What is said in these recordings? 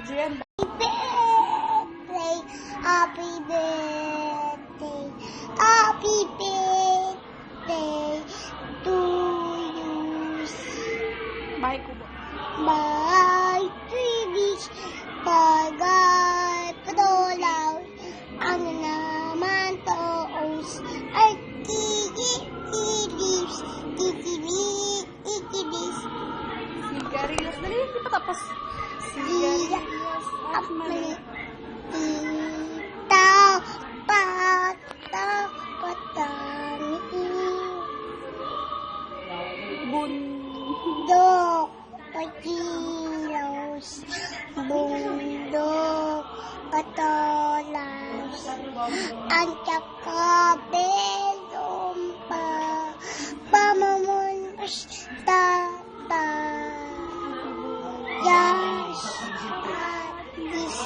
video yan. Happy birthday, happy birthday to you. Bahay ko ba? My previous bagay patulaw ang naman toos ay kikibis Sigarilyas. Dali, hindi pa tapos. siya Sigarilyas at at mali. malita patani bundok pagilaws bundok patolas ang kakabelong pamamuntas tata yas at dis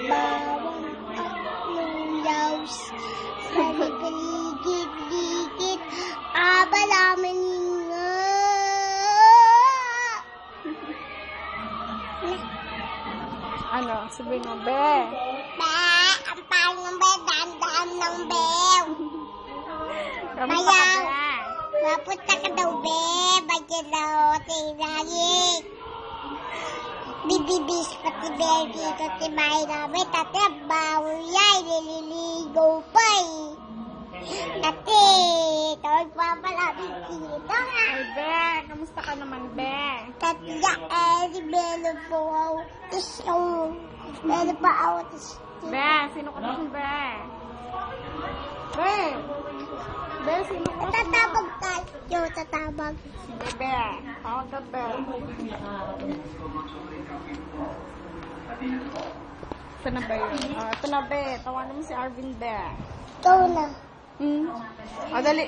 bawang at lulaws sa ligid-ligid abalaman nga. Ano? Sabihin mo, be. Ang pangong be, daan-daan ng bew. Kamusta ka, Bayaw. be? Mapunta ka daw, be. Bagyan daw, tinayik. Bibibis pati be, dito timay namin. Tate, bawal yay, nililigaw pa eh. Tate, tawag pa pala dito nga. Ay, be. Kamusta ka naman, be? Tatya, si Belo po ako. Tapos yung, Belo pa ako. Tapos, Be, sino ka naman, be? Be. Be, sino ka? tatabag tayo, tatabag. Sige, be. Tawag ka, be. Ito na ba yun? Ito na, be. Tawanan mo si Arvin, be. Ikaw na. Dali.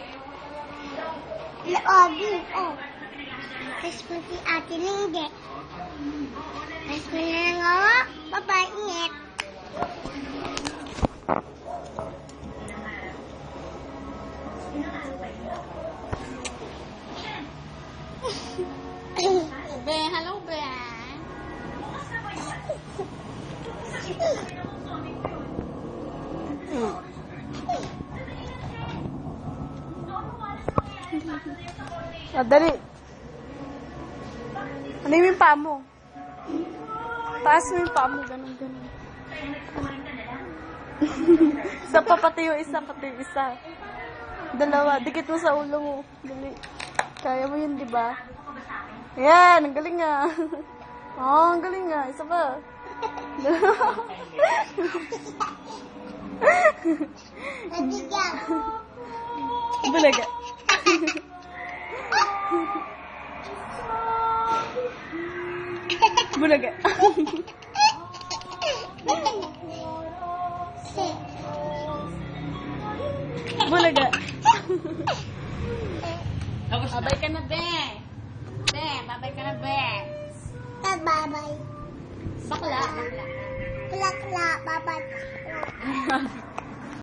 Laobi, oh. Tapos mo si Ate Lingge. Tapos mo na nga, babait. Be, hello, be. Dali. Ano yung paa mo? Taas mo yung paa mo. Ganun, ganun. Isa pa, pati yung isa, pati yung isa. Dalawa. Dikit mo sa ulo mo. Dali. Kaya mo yun, di ba? Ayan, ang galing nga. Oh, ang galing nga. Isa pa. Nabigyan. Bulaga. Bulaga. Bulaga. Babay ka na, be. Be, babay ka na, be. Babay. Bakla, bakla. Plakla, babay.